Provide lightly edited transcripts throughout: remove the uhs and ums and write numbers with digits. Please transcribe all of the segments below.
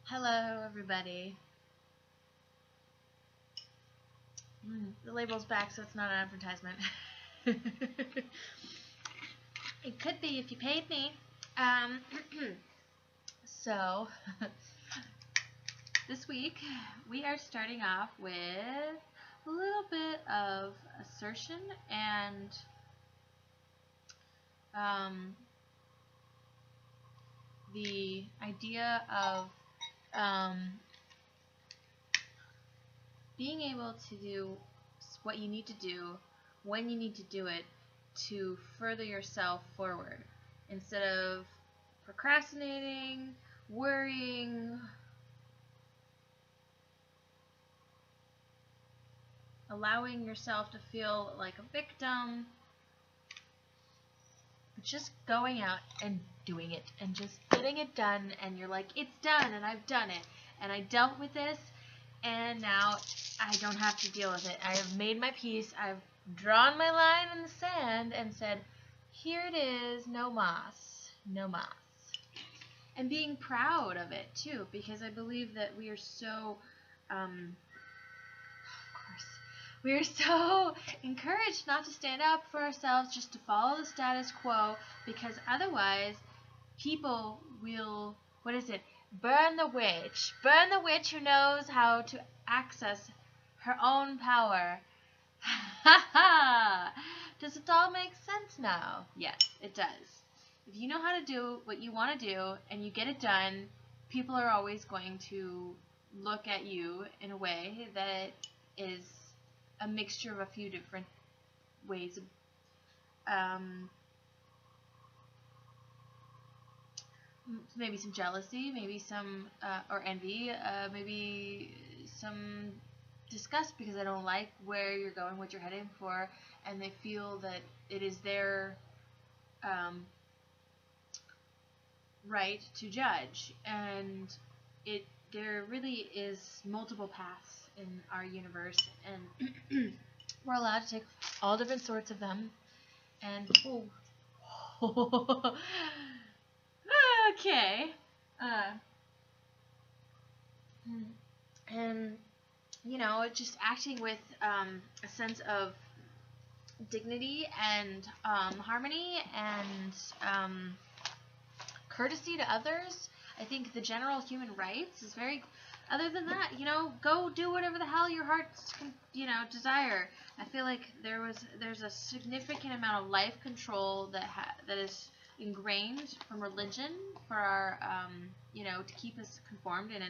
Hello, everybody. The label's back, so it's not an advertisement. It could be if you paid me. Um, so, this week we are starting off with a little bit of assertion and the idea of being able to do what you need to do when you need to do it to further yourself forward instead of procrastinating, worrying, allowing yourself to feel like a victim, but just going out and doing it and just getting it done, and you're like, it's done and I've done it and I dealt with this and now I don't have to deal with it. I have made my peace. I've drawn my line in the sand and said, here it is, no mas, no mas. And being proud of it too, because I believe that we are so, we are so encouraged not to stand up for ourselves, just to follow the status quo, because otherwise people will, burn the witch. Burn the witch who knows how to access her own power. Ha ha! Does it all make sense now? Yes, it does. If you know how to do what you want to do and you get it done, people are always going to look at you in a way that is a mixture of a few different ways of maybe some jealousy, maybe some or envy, maybe some disgust because they don't like where you're going, what you're heading for, and they feel that it is their right to judge. And there really is multiple paths in our universe, and we're allowed to take all different sorts of them. And okay. And just acting with a sense of dignity and harmony and courtesy to others. I think the general human rights is very. Other than that, go do whatever the hell your hearts desire. I feel like there's a significant amount of life control that is ingrained from religion for our to keep us conformed and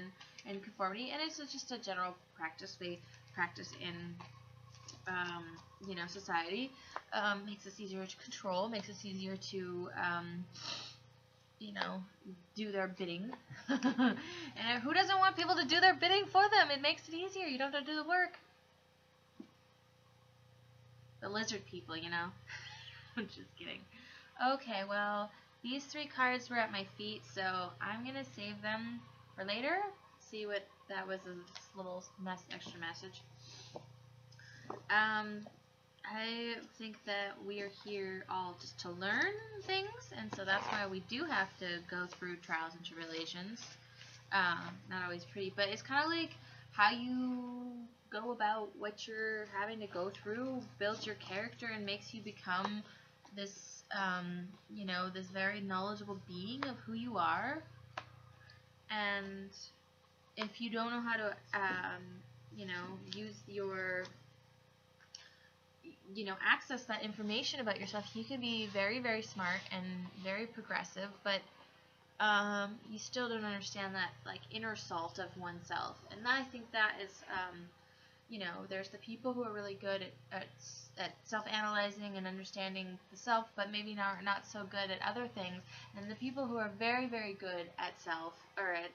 in conformity, and it's just a general practice we practice in society. Makes us easier to control, makes us easier to do their bidding. And who doesn't want people to do their bidding for them? It makes it easier. You don't have to do the work. The lizard people, I'm just kidding. Okay, well, these 3 cards were at my feet, so I'm going to save them for later. See what that was, a little extra message. I think that we are here all just to learn things, and so that's why we do have to go through trials and tribulations. Not always pretty, but it's kind of like how you go about what you're having to go through builds your character and makes you become this, this very knowledgeable being of who you are. And if you don't know how to, use your access that information about yourself, you can be very, very smart and very progressive, but you still don't understand that inner salt of oneself. And I think that is, there's the people who are really good at self-analyzing and understanding the self, but maybe not so good at other things. And the people who are very, very good at self, or at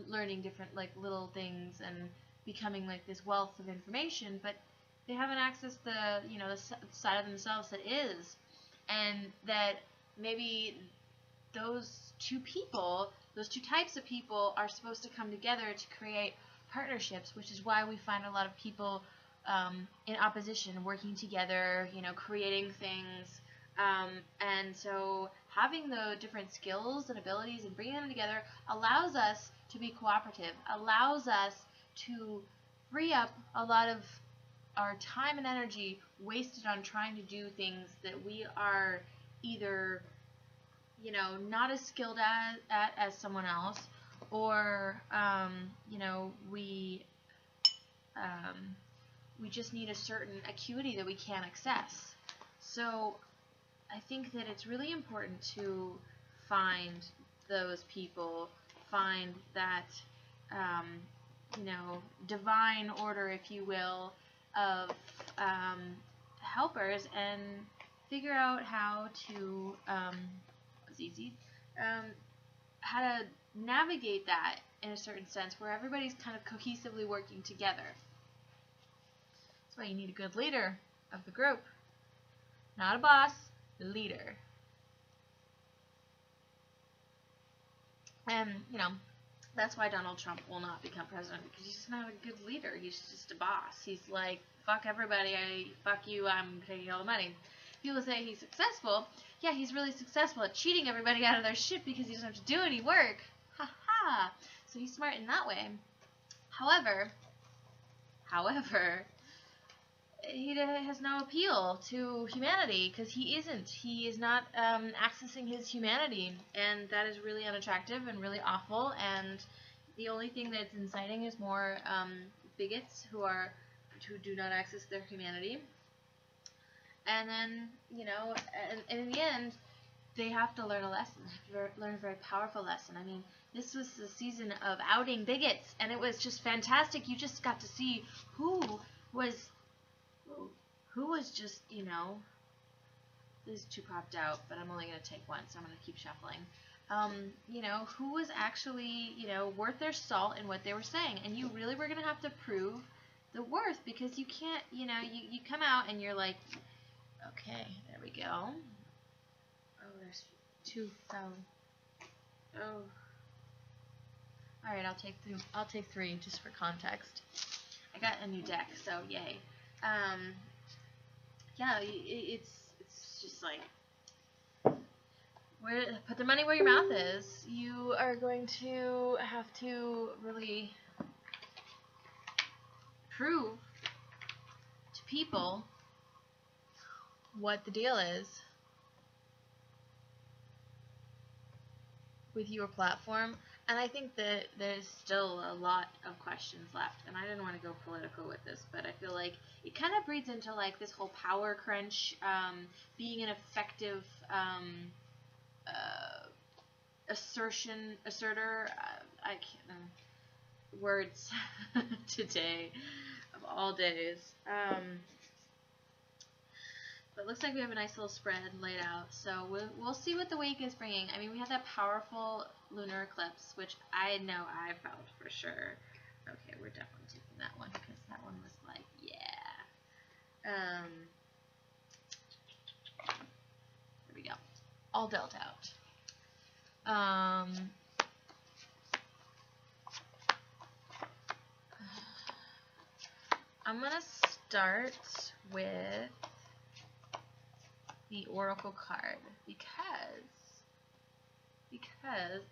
learning different little things and becoming this wealth of information, but they haven't accessed the side of themselves that is, and that maybe those two types of people are supposed to come together to create partnerships, which is why we find a lot of people in opposition working together, creating things, and so having the different skills and abilities and bringing them together allows us to be cooperative, allows us to free up a lot of our time and energy wasted on trying to do things that we are either, you know, not as skilled at as someone else, or you know, we just need a certain acuity that we can't access. So I think that it's really important to find those people, find that, you know, divine order, if you will, of helpers, and figure out how to, it's easy, how to navigate that in a certain sense where everybody's kind of cohesively working together. That's why you need a good leader of the group. Not a boss, the leader. And, you know, that's why Donald Trump will not become president, because he's not a good leader. He's just a boss. He's like, fuck everybody, fuck you, I'm taking all the money. People say he's successful. Yeah, he's really successful at cheating everybody out of their shit because he doesn't have to do any work. Ha ha. So he's smart in that way. However, he has no appeal to humanity, because he is not accessing his humanity, and that is really unattractive and really awful, and the only thing that's inciting is more bigots who do not access their humanity. And then, you know, and in the end, they have to learn a lesson. They have to learn a very powerful lesson. I mean, this was the season of outing bigots, and it was just fantastic. You just got to see who was just, you know, these two popped out, but I'm only going to take one, so I'm going to keep shuffling. You know, who was actually, you know, worth their salt in what they were saying. And you really were going to have to prove the worth, because you can't, you know, you come out and you're like, okay, there we go. Oh, there's two fell. Oh. Alright, I'll take three just for context. I got a new deck, so yay. Yeah, it's just like, put the money where your mouth is. You are going to have to really prove to people what the deal is with your platform. And I think that there's still a lot of questions left, and I didn't want to go political with this, but I feel like it kind of breeds into like this whole power crunch, being an effective asserter. I can't words today of all days. But it looks like we have a nice little spread laid out, so we'll see what the week is bringing. I mean, we had that powerful lunar eclipse, which I know I felt for sure. Okay, we're definitely taking that one, because that one was like, yeah. There we go. All dealt out. I'm gonna start with the Oracle card, because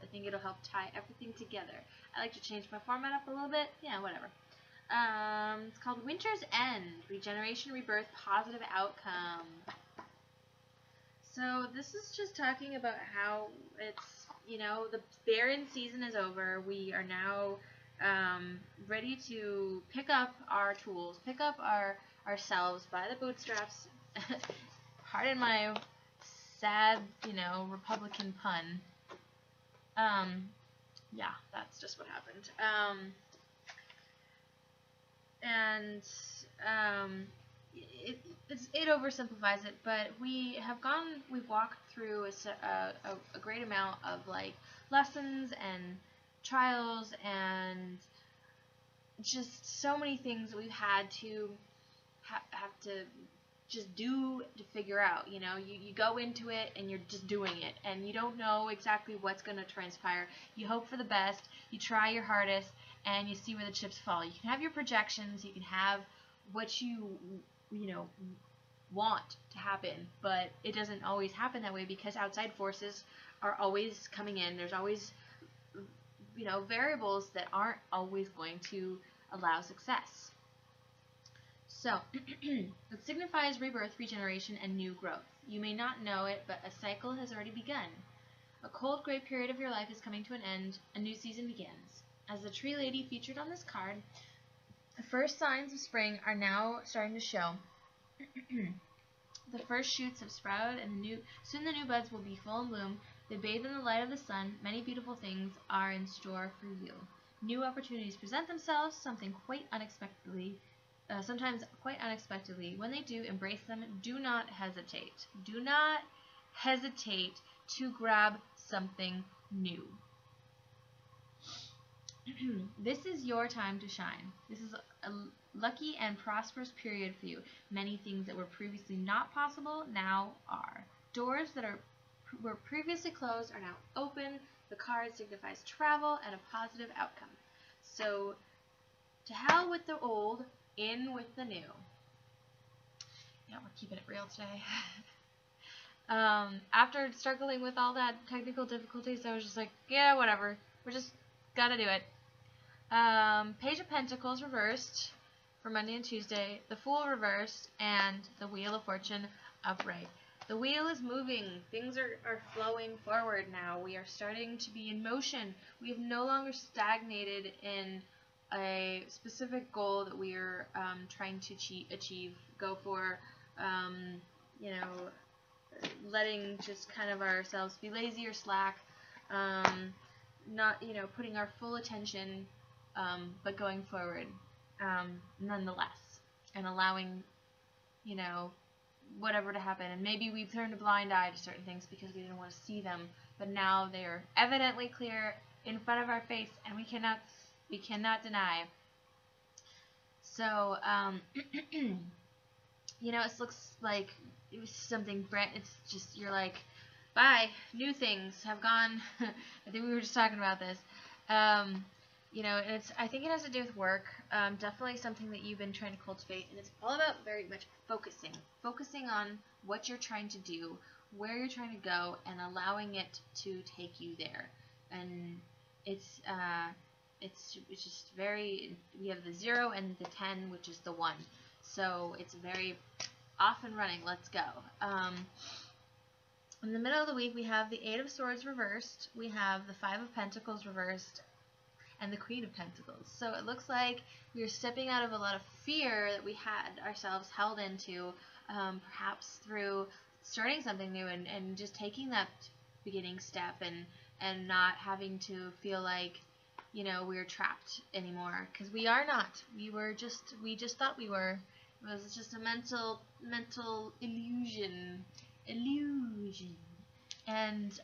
I think it'll help tie everything together. I like to change my format up a little bit. Yeah, whatever. It's called Winter's End, Regeneration, Rebirth, Positive Outcome. So this is just talking about how it's, you know, the barren season is over. We are now ready to pick up our tools, pick up ourselves by the bootstraps. Pardon my sad, you know, Republican pun. Yeah, that's just what happened. It oversimplifies it, but we've walked through a great amount of like lessons and trials and just so many things that we've had to have to just do to figure out. You know, you go into it and you're just doing it, and you don't know exactly what's going to transpire. You hope for the best, you try your hardest, and you see where the chips fall. You can have your projections, you can have what you know, want to happen, but it doesn't always happen that way because outside forces are always coming in. There's always, variables that aren't always going to allow success. So, it signifies rebirth, regeneration, and new growth. You may not know it, but a cycle has already begun. A cold, gray period of your life is coming to an end. A new season begins. As the tree lady featured on this card, the first signs of spring are now starting to show. The first shoots have sprouted, and soon the new buds will be full in bloom. They bathe in the light of the sun. Many beautiful things are in store for you. New opportunities present themselves, sometimes quite unexpectedly. When they do, embrace them. Do not hesitate. Do not hesitate to grab something new. This is your time to shine. This is a lucky and prosperous period for you. Many things that were previously not possible now are. Doors that were previously closed are now open. The card signifies travel and a positive outcome. So, to hell with the old, in with the new. Yeah, we're keeping it real today. After struggling with all that technical difficulties, I was just like, yeah, whatever. We're just gotta do it. Page of Pentacles reversed for Monday and Tuesday, the Fool reversed, and the Wheel of Fortune upright. The wheel is moving. Things are flowing forward now. We are starting to be in motion. We have no longer stagnated in a specific goal that we are trying to achieve, go for, letting just kind of ourselves be lazy or slack, not, putting our full attention, but going forward, nonetheless, and allowing, whatever to happen. And maybe we turned a blind eye to certain things because we didn't want to see them, but now they are evidently clear in front of our face, and we cannot deny. So, it looks like it was something brand. It's just, you're like, bye, new things have gone. I think we were just talking about this. I think it has to do with work. Definitely something that you've been trying to cultivate, and it's all about very much focusing on what you're trying to do, where you're trying to go, and allowing it to take you there. And it's just very, we have the 0 and the 10, which is the 1. So it's very off and running. Let's go. In the middle of the week, we have the 8 of Swords reversed. We have the 5 of Pentacles reversed, and the Queen of Pentacles. So it looks like we are stepping out of a lot of fear that we had ourselves held into, perhaps through starting something new and just taking that beginning step and not having to feel like, we're trapped anymore, because we are not. We just thought we were. It was just a mental illusion. And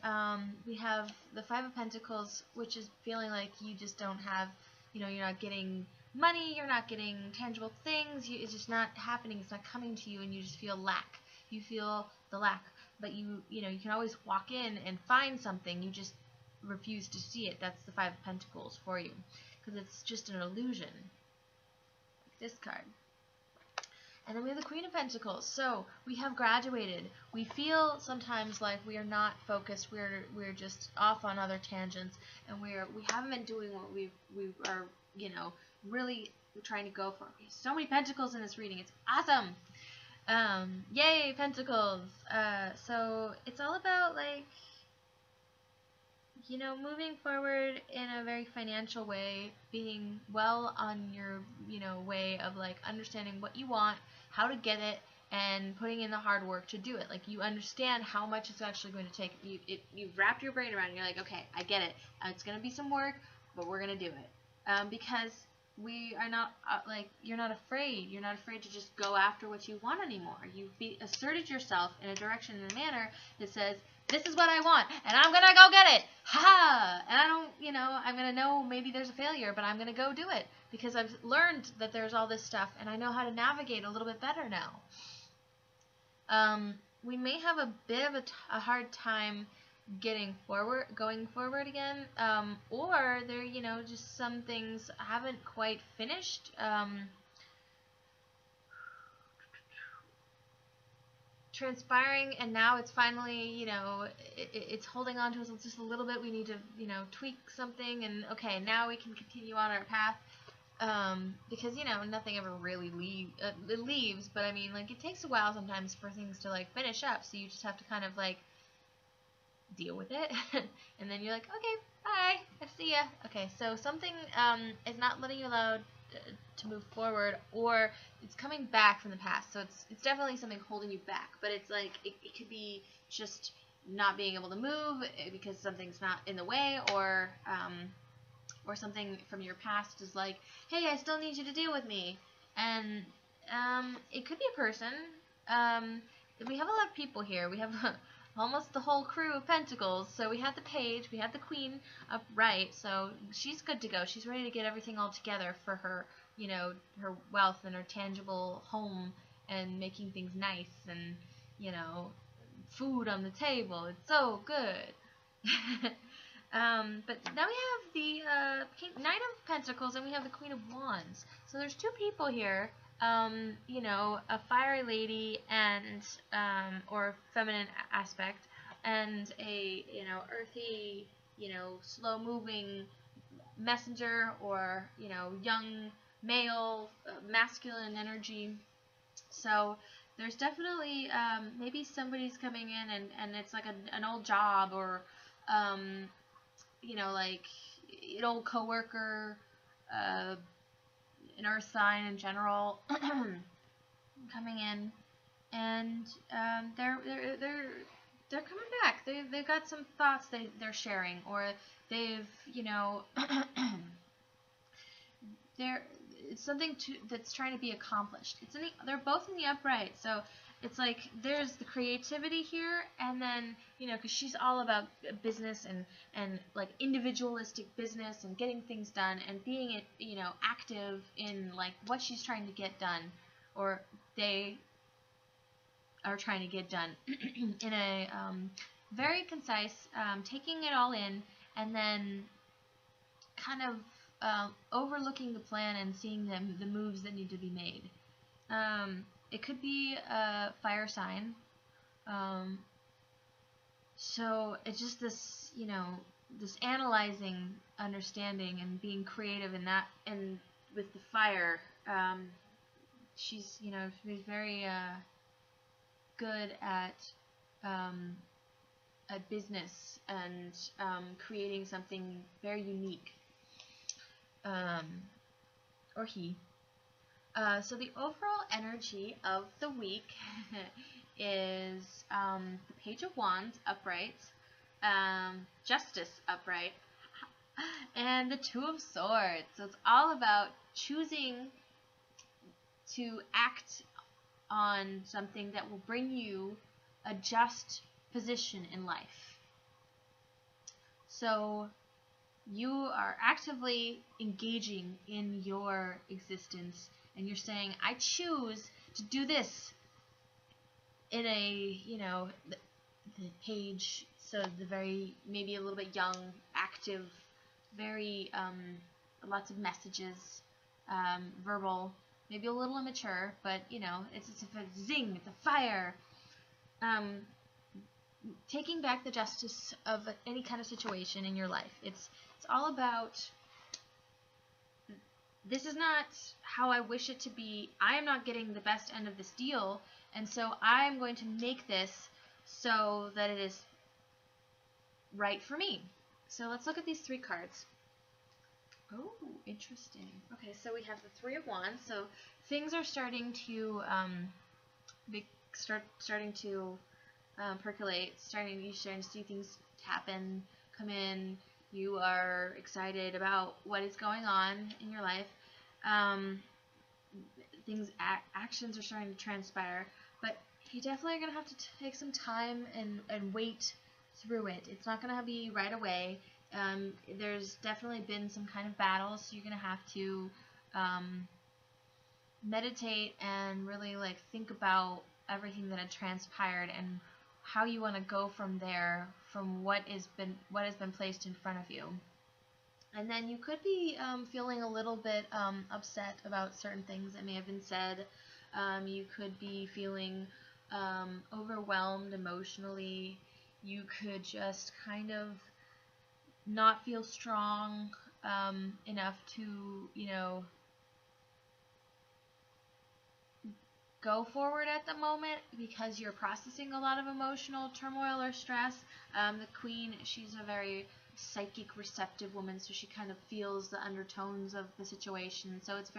we have the 5 of Pentacles, which is feeling like you just don't have, you're not getting money, you're not getting tangible things, it's just not happening, it's not coming to you, and you just feel lack. You feel the lack, but you can always walk in and find something, you just refuse to see it. That's the 5 of Pentacles for you, because it's just an illusion, like this card. And then we have the Queen of Pentacles. So we have graduated. We feel sometimes like we are not focused. We're just off on other tangents, and we haven't been doing what we are really trying to go for. So many pentacles in this reading. It's awesome. Yay, pentacles. So it's all about moving forward in a very financial way, being well on your, way of understanding what you want, how to get it, and putting in the hard work to do it. You understand how much it's actually going to take. You've wrapped your brain around it. You're like, okay, I get it. It's going to be some work, but we're going to do it. Because we are not, you're not afraid. You're not afraid to just go after what you want anymore. You've asserted yourself in a direction, in a manner that says, this is what I want, and I'm going to go get it. Ha! And I don't, I'm going to know maybe there's a failure, but I'm going to go do it because I've learned that there's all this stuff, and I know how to navigate a little bit better now. We may have a bit of a hard time going forward again, or there, just some things haven't quite finished. transpiring, and now it's finally, it's holding on to us just a little bit. We need to, tweak something, and okay, now we can continue on our path. Because nothing ever really it leaves, but I mean, like, it takes a while sometimes for things to like finish up, so you just have to kind of like deal with it, and then you're like, okay, bye, I see ya. Okay, so something is not letting you allow to move forward, or it's coming back from the past. So it's definitely something holding you back, but it's like it could be just not being able to move because something's not in the way, or something from your past is like, hey, I still need you to deal with me. And it could be a person. We have a lot of people here. We have almost the whole crew of pentacles. So we have the page, we have the queen upright, so she's good to go. She's ready to get everything all together for her, her wealth and her tangible home, and making things nice, and food on the table. It's so good. But now we have the Knight of Pentacles, and we have the Queen of Wands. So there's two people here. A fiery lady and or feminine aspect, and a earthy, slow moving messenger, or young male, masculine energy. So there's definitely maybe somebody's coming in, and it's like an old job, or like an old coworker, an earth sign in general, coming in, and they're coming back. They've got some thoughts they're sharing, or they've it's something that's trying to be accomplished. They're both in the upright, so it's like there's the creativity here, and then because she's all about business, and like individualistic business, and getting things done, and being active in like what she's trying to get done, or they are trying to get done in a very concise, taking it all in, and then kind of overlooking the plan and seeing the moves that need to be made. It could be a fire sign. So it's just this, this analyzing, understanding, and being creative in that, and with the fire, she's very good at business, and creating something very unique. Or he. So the overall energy of the week is the Page of Wands upright, Justice upright, and the Two of Swords. So it's all about choosing to act on something that will bring you a just position in life. So you are actively engaging in your existence, and you're saying, I choose to do this in a, the page, so the very, maybe a little bit young, active, very, lots of messages, verbal, maybe a little immature, but, it's a zing, it's a fire. Taking back the justice of any kind of situation in your life. It's all about, this is not how I wish it to be. I am not getting the best end of this deal, and so I'm going to make this so that it is right for me. So let's look at these three cards. Oh, interesting. Okay, so we have the Three of Wands. So things are starting to starting to percolate. You're starting to see things happen, come in. You are excited about what is going on in your life. Actions are starting to transpire, but you definitely are going to have to take some time and wait through it. It's not going to be right away. There's definitely been some kind of battle, so you're going to have to meditate and really like think about everything that had transpired and how you want to go from there, from what has been placed in front of you. And then you could be feeling a little bit upset about certain things that may have been said. You could be feeling overwhelmed emotionally. You could just kind of not feel strong enough to, go forward at the moment because you're processing a lot of emotional turmoil or stress. The queen, she's a very psychic, receptive woman, so she kind of feels the undertones of the situation. So it's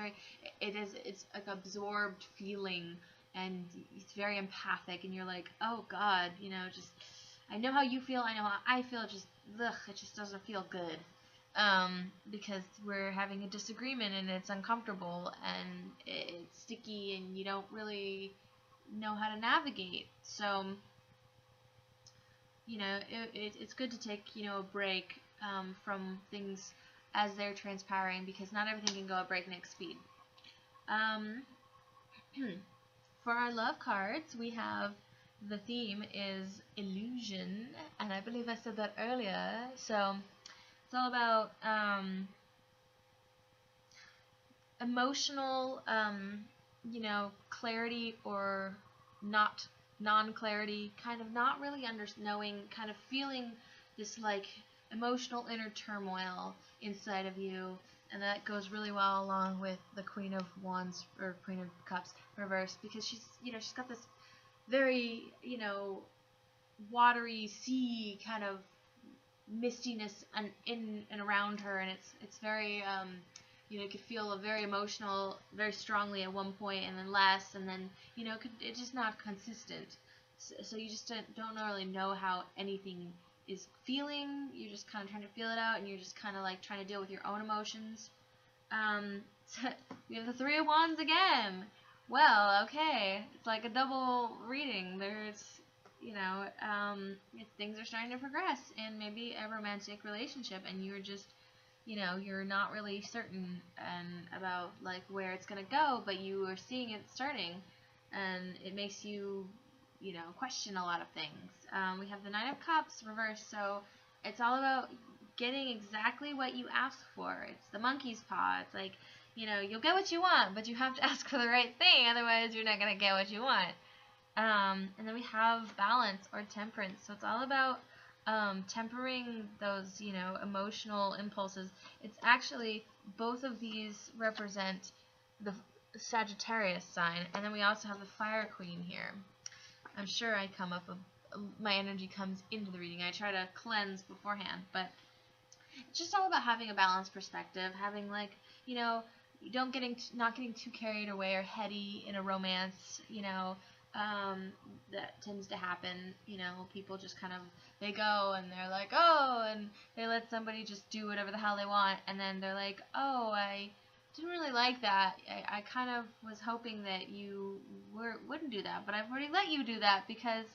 like absorbed feeling, and it's very empathic, and you're like, oh God, just I know how you feel, I know how I feel. Just it just doesn't feel good. Because we're having a disagreement and it's uncomfortable and it's sticky and you don't really know how to navigate. So, it's good to take, a break from things as they're transpiring, because not everything can go at breakneck speed. For our love cards, we have the theme is illusion, and I believe I said that earlier. So it's all about emotional, clarity or not non-clarity, kind of not really knowing, kind of feeling this like emotional inner turmoil inside of you, and that goes really well along with the Queen of Wands or Queen of Cups reversed, because she's got this very, watery sea kind of mistiness in and around her, and it's very you could feel a very emotional very strongly at one point and then less, and then it's just not consistent. So you just don't really know how anything is feeling. You're just kind of trying to feel it out, and you're just kind of like trying to deal with your own emotions. So we have the Three of Wands again. Well, okay, it's like a double reading. There's things are starting to progress in maybe a romantic relationship, and you're just, you're not really certain about like where it's gonna go, but you are seeing it starting, and it makes you, question a lot of things. We have the Nine of Cups reversed, so it's all about getting exactly what you ask for. It's the monkey's paw. It's like, you'll get what you want, but you have to ask for the right thing, otherwise you're not gonna get what you want. And then we have balance or temperance. So it's all about tempering those, emotional impulses. It's actually, both of these represent the Sagittarius sign. And then we also have the Fire Queen here. I'm sure my energy comes into the reading. I try to cleanse beforehand. But it's just all about having a balanced perspective. Having not getting too carried away or heady in a romance, that tends to happen. People just kind of, they go and they're like, oh, and they let somebody just do whatever the hell they want, and then they're like, oh, I didn't really like that. I kind of was hoping that you wouldn't do that, but I've already let you do that because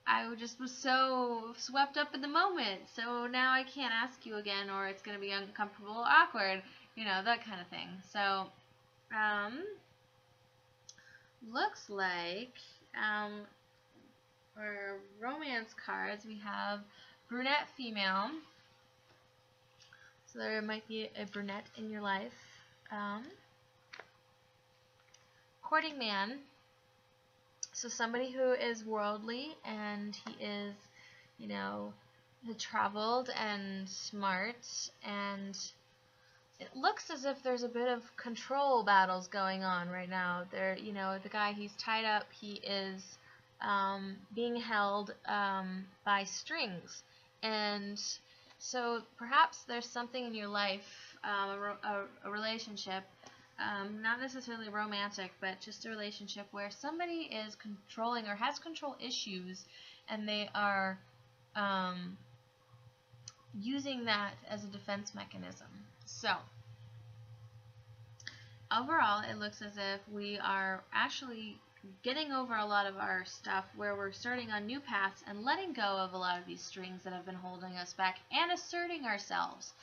I just was so swept up in the moment. So now I can't ask you again, or it's going to be uncomfortable or awkward, that kind of thing. So, looks like for romance cards we have brunette female, so there might be a brunette in your life. Courting man, so somebody who is worldly, and he is, traveled and smart, and it looks as if there's a bit of control battles going on right now. The guy, he's tied up, he is being held by strings. And so perhaps there's something in your life, a relationship, not necessarily romantic, but just a relationship where somebody is controlling or has control issues, and they are using that as a defense mechanism. So, overall, it looks as if we are actually getting over a lot of our stuff, where we're starting on new paths and letting go of a lot of these strings that have been holding us back and asserting ourselves.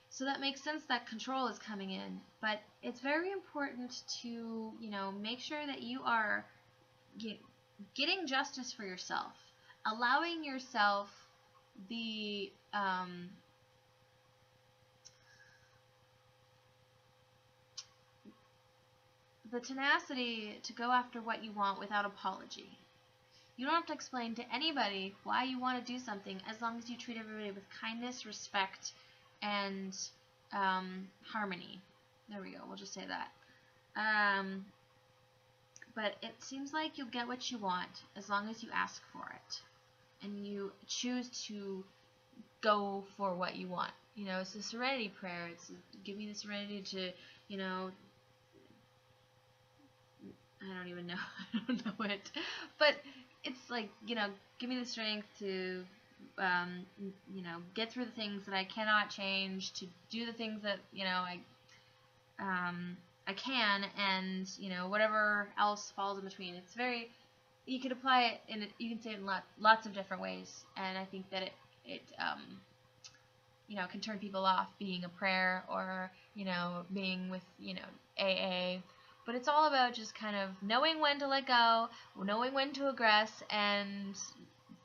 So that makes sense that control is coming in, but it's very important to, make sure that you are getting justice for yourself, allowing yourself the the tenacity to go after what you want without apology. You don't have to explain to anybody why you want to do something as long as you treat everybody with kindness, respect, and harmony. There we go. We'll just say that. But it seems like you'll get what you want as long as you ask for it and you choose to go for what you want. It's a serenity prayer. It's give me the serenity to, I don't even know. I don't know it. But it's like, give me the strength to, get through the things that I cannot change, to do the things that, I can, and, whatever else falls in between. It's very, you can apply it you can say it in lots of different ways. And I think that it can turn people off being a prayer or, being with, AA. But it's all about just kind of knowing when to let go, knowing when to aggress, and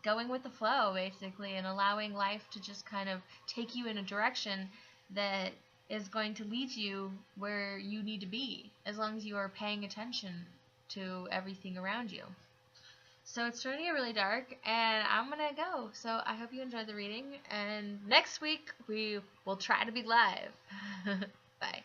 going with the flow, basically, and allowing life to just kind of take you in a direction that is going to lead you where you need to be, as long as you are paying attention to everything around you. So it's starting to get really dark, and I'm going to go. So I hope you enjoyed the reading, and next week we will try to be live. Bye.